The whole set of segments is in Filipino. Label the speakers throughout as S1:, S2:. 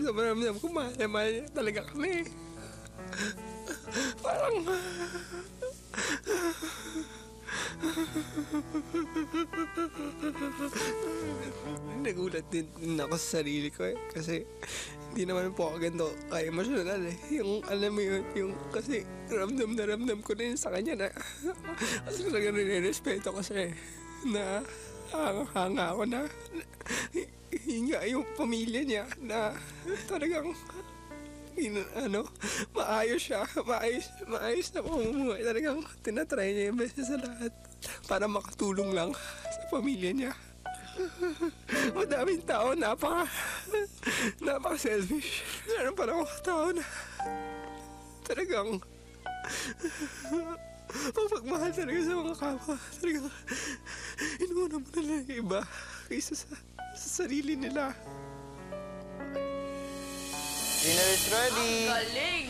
S1: sa maramdam ko, mahal niya talaga kami. Parang... Nagulat din ako sa sarili ko kasi hindi naman po ako ganito ka-emotional Yung alam mo yun, yung kasi ramdam na ramdam ko din sa kanya na kasi talaga nire-respeto ko siya na hanga ako na hinga yung pamilya niya na talagang maayos siya, maayos na pamumuhay. Talagang tinatry niya yung best sa lahat para makatulong lang sa pamilya niya. Madaming tao, napaka-selfish. Meron pa lang mga tao na talagang mapagmahal talaga sa mga kapwa. Talagang inuuna mo na lang yung iba kaysa sa sarili nila.
S2: Dinner is ready!
S3: Ang galing!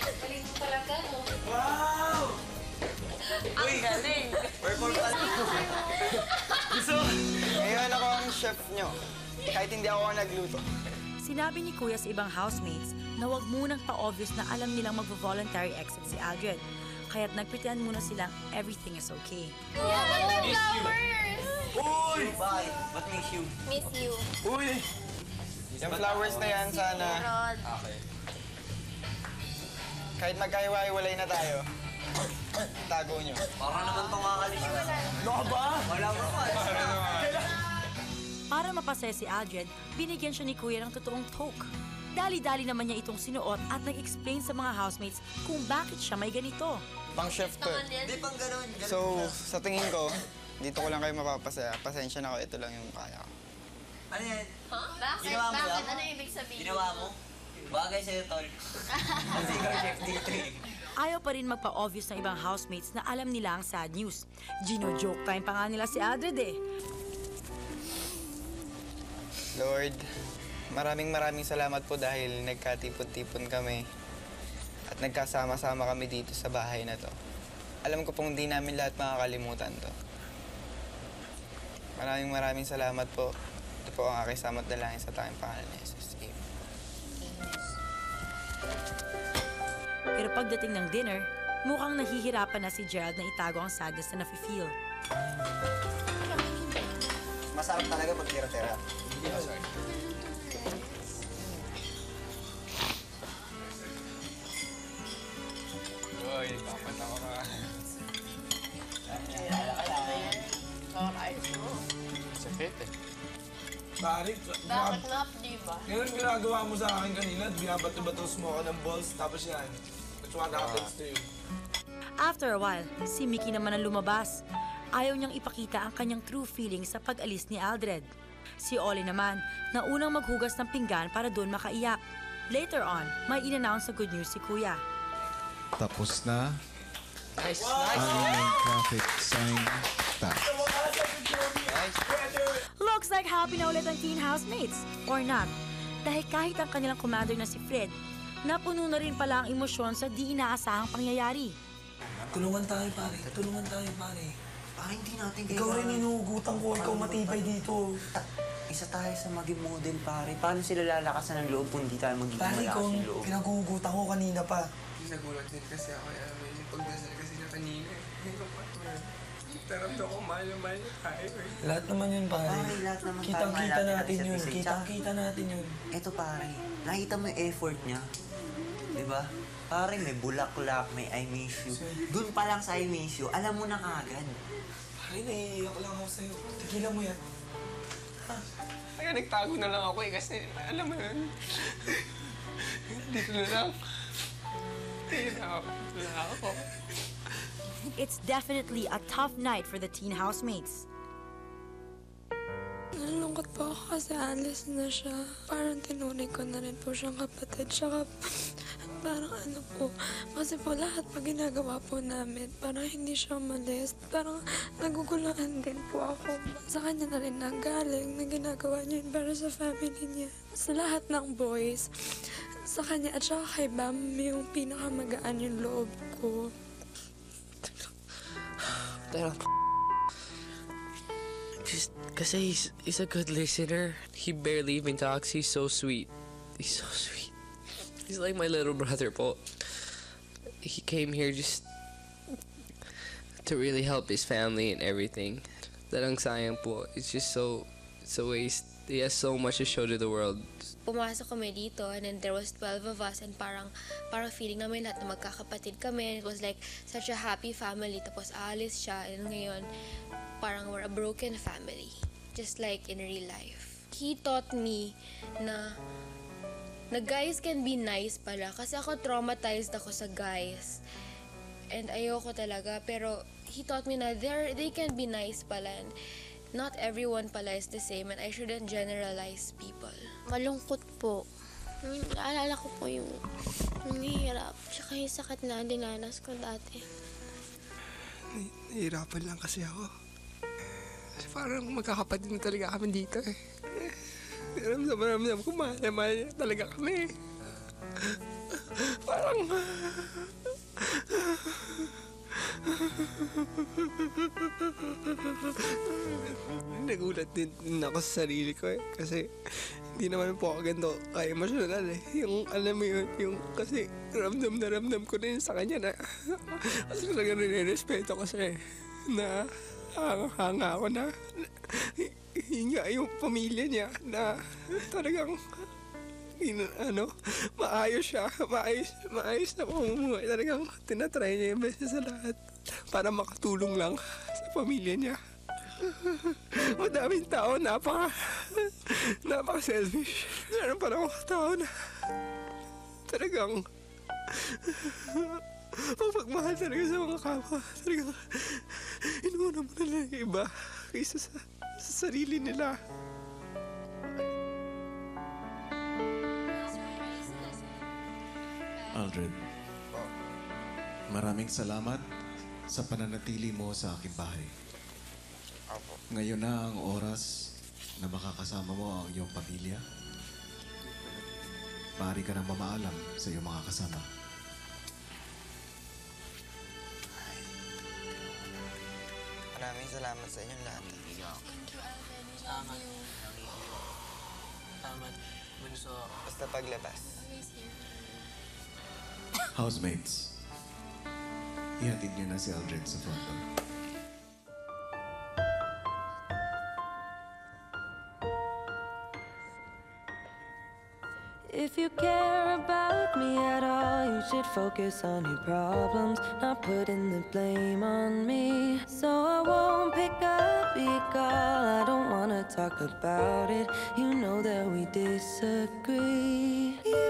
S4: Galing mo talaga, no?
S2: Wow!
S3: Ang galing!
S2: Perform ka So, ngayon ako ang chef nyo. Kahit hindi ako ang nagluto.
S5: Sinabi ni Kuya sa ibang housemates na huwag munang pa-obvious na alam nilang mag-voluntary exit si Aldred. Kaya't nagpretend muna silang everything is okay.
S4: Yeah, but my flowers!
S2: Uy! Bye! What makes you?
S4: Miss you.
S2: Uy! Yung flowers na yan, sana.
S4: Rod.
S2: Okay. Kahit magkahiwa-hiwalay na tayo, tago nyo. Para naman itong kakalis. Ano ba? Wala mo pa.
S5: Para mapasaya si Aldred, binigyan siya ni Kuya ng totoong toke. Dali-dali naman niya itong sinuot at nag-explain sa mga housemates kung bakit siya may ganito.
S2: Pang chef to.
S3: Hindi pang ganun.
S2: So, sa tingin ko, dito ko lang kayo mapapasaya. Pasensya na ako, ito lang yung kaya ko.
S3: Ano yan?
S4: Huh? Bakit?
S3: Ginawa mo
S4: Bakit?
S3: lang?
S4: Ano ibig sabihin?
S3: Ginawa mo? Bagay sa'yo, tol. Kasi ikaw chef dito eh.
S5: Ayaw pa rin magpa-obvious ng ibang housemates na alam nila ang sad news. Gino-joke time pa nga nila si Aldred eh.
S2: Lord, maraming salamat po dahil nagkatipon-tipon kami at nagkasama-sama kami dito sa bahay na to. Alam ko pong di namin lahat makakalimutan to. Maraming salamat po. Ito po ang aking samot dalangin sa tanging pangalan ni Jesus. Amen.
S5: Pero pagdating ng dinner, mukhang nahihirapan na si Gerald na itago ang sadness na nafe-feel.
S2: Masarap talaga pag tira-tira. Sorry. Uy, papatawa ka. Sakit eh.
S6: Pare,
S4: Bakit nap, di ba?
S6: ganun ginagawa mo sa akin kanina. Binabato-batos mo ako ng balls, tapos yan. That's what happens to you.
S5: After a while, si Mickey naman ang lumabas. Ayaw niyang ipakita ang kanyang true feelings sa pag-alis ni Aldred. Si Ollie naman, na unang maghugas ng pinggan para doon makaiyak. Later on, may in-announce sa good news si Kuya.
S7: Tapos na
S1: Nice,
S7: ang traffic sign stop.
S5: Looks like happy na ulit ang teen housemates. Or not. Dahil kahit ang kanilang commander na si Fred, napuno na rin pala ang emosyon sa di inaasahang pangyayari.
S6: Tulungan tayo, pare. Tulungan tayo, pare.
S3: Parang hindi natin
S6: Ikaw rin inuugutan ko. Ikaw matibay dito.
S3: Isa tayo sa maging model, pare. Paano sila lalakasan ng loob kung hindi tayo magiging
S6: Pare,
S3: malakas
S6: kung
S3: ng loob?
S6: pinagugutan ko kanina pa.
S1: Nagulat din kasi ako yung pagdasal kasi na kanina. Taramdam ko mahal na tayo
S6: Lahat naman yun, pare.
S3: Pare, lahat naman tayo
S6: Kitang-kita
S3: malapit
S6: natin
S3: sa
S6: yun.
S3: isa't isa.
S6: Kitang-kita natin yun.
S3: Eto, pare. Nakita mo yung effort niya. Di ba? Pare, may bulaklak, may I miss you. Doon pa lang sa I miss you, alam mo na kagad.
S6: Pare, naiiyak lang ako sa'yo. Tigilan mo yan.
S1: Kaya nagtago na lang ako kasi alam mo yun. Dito na lang. Dito na ako.
S5: It's definitely a tough night for the teen housemates.
S8: Nalulungkot po ako kasi alis na siya. Parang tinunay ko na rin po siyang kapatid. Tsaka parang ano po, kasi po lahat pag ginagawa po namin, parang hindi siya umalis. Parang nagugulangan din po ako. Sa kanya na rin nanggaling na ginagawa niya yun para sa family niya. Sa lahat ng boys, sa kanya at saka kay Bam, yung pinakamagaan yung loob ko.
S1: Kasi he's a good listener. He barely even talks. He's so sweet. He's so sweet. He's like my little brother po. He came here just to really help his family and everything. Talagang sayang po. It's a waste. He has so much to show to the world.
S4: Pumasok kami dito and then there was 12 of us and parang feeling namin lahat na magkakapatid kami. It was like such a happy family. Tapos aalis siya and ngayon parang we're a broken family. Just like in real life. He taught me na guys can be nice pala. Kasi ako traumatized ako sa guys. And ayoko talaga. Pero he taught me na they can be nice pala. And not everyone pala is the same and I shouldn't generalize people.
S9: Malungkot po. Naalala ko po yung hirap. Tsaka yung sakit na dinanas ko dati.
S1: Nahihirapan lang kasi ako. Kasi parang magkakapatid na talaga kami dito eh. Ramdam ko mahal niya talaga kami. Parang... Nagulat din ako sa sarili ko eh. Kasi hindi naman po ako ganito ka-emotional eh. Yung alam mo yun, yung kasi ramdam na ramdam ko din sa kanya na kasi talaga nire-respeto ko siya eh. Na hanga ako na hinga yung pamilya niya na talagang maayos siya, maayos na pamumuhay. Talagang tinatry niya yung best sa lahat para makatulong lang sa pamilya niya. Madaming tao, napaka-selfish. Meron pa lang tao na talagang mapagmahal talaga sa mga kapwa. Talagang inuuna mo na lang yung iba kaysa sa sarili nila.
S7: Aldred, maraming salamat sa pananatili mo sa aking bahay.
S2: Opo.
S7: Ngayon na ang oras na makakasama mo ang iyong pamilya. Maaari ka nang mamaalam sa iyong mga kasama.
S2: Maraming salamat sa inyong lahat.
S1: Salamat, bunso.
S2: Basta paglabas.
S7: Housemates, ihatid niyo na si Aldred sa front door.
S10: If you care about me at all, you should focus on your problems, not putting the blame on me. So I won't pick up your call, I don't wanna talk about it. You know that we disagree. You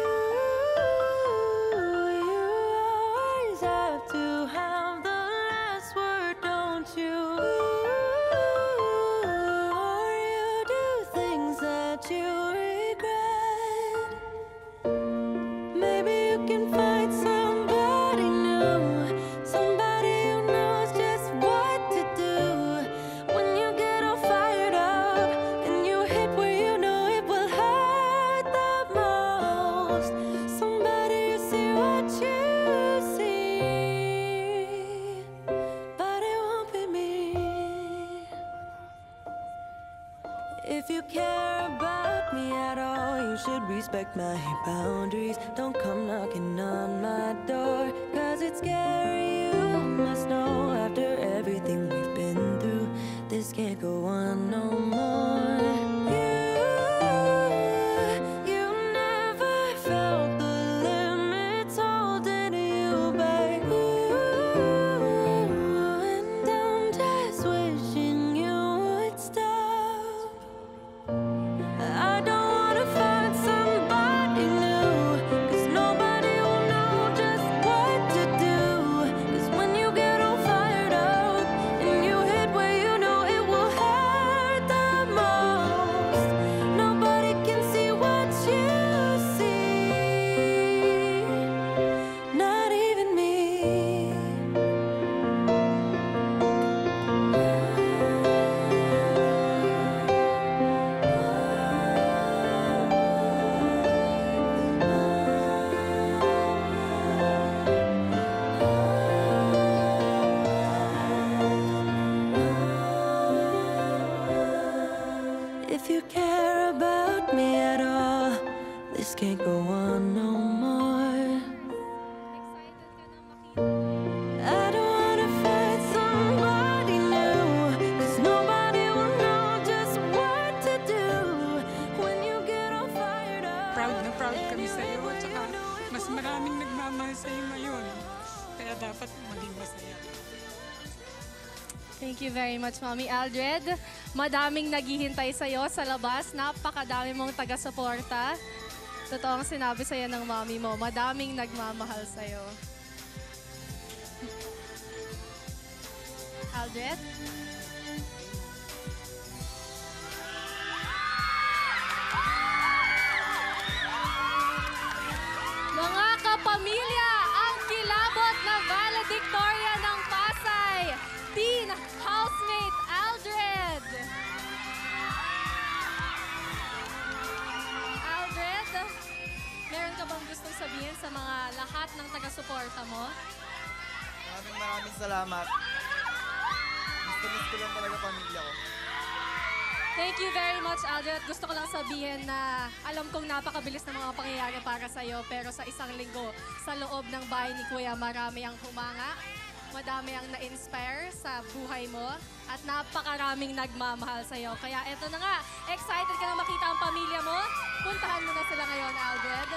S10: always have to have the last word, don't you? Or you do things that you regret. Maybe you can find somebody new, somebody who knows just what to do. When you get all fired up and you hit where you know it will hurt the most. Somebody who see what you see, but it won't be me. If you care about me at all, you should respect my boundaries. Don't come knocking on my door, 'cause it's scary, you must know. After everything we've been through, this can't go on no more. You never felt the limits holding you back. And I'm just wishing you would stop. I don't wanna find somebody new, 'cause nobody will know just what to do. 'Cause when you get all fired up and you hit where you know it will hurt the If you care about me at all, this can't go on no more. I don't wanna find somebody new, 'cause nobody will know just what to do when you get all fired up.
S11: Proud na proud kami sa'yo at saka mas maraming nagmamahal sa'yo ngayon. Kaya dapat maging masaya.
S12: Thank you very much, Mommy Aldred. Madaming naghihintay sa'yo sa labas. Napakadami mong taga-suporta. Totoong sinabi sa'yo ng mommy mo, madaming nagmamahal sa'yo. Aldred? Mga kapamilya, ang kilabot na valedictorian ng Pasay, teen housemate Aldred. Aldred, meron ka bang gustong sabihin sa mga lahat ng taga-suporta mo?
S2: Maraming salamat. Miss ko lang talaga pamilya ko.
S12: Thank you very much, Aldred. Gusto ko lang sabihin na alam kong napakabilis ng mga pangyayari para sa'yo, pero sa isang linggo, sa loob ng bahay ni Kuya, marami ang humanga, madami ang na-inspire sa buhay mo, at napakaraming nagmamahal sa'yo. Kaya eto na nga, excited ka na makita ang pamilya mo? Puntahan mo na sila ngayon, Aldred.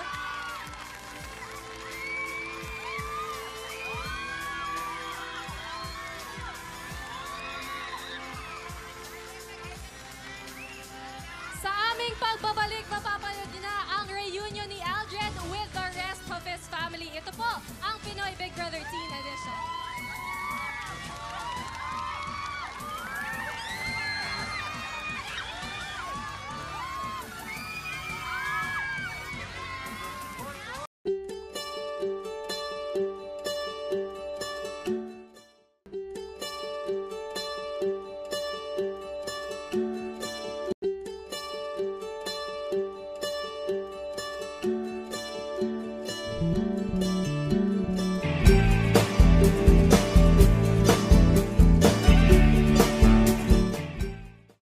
S12: Sa aming pagbabalik, mapapanood nyo na ang reunion ni Aldred with the rest of his family. Ito po ang Pinoy Big Brother Teen Edition.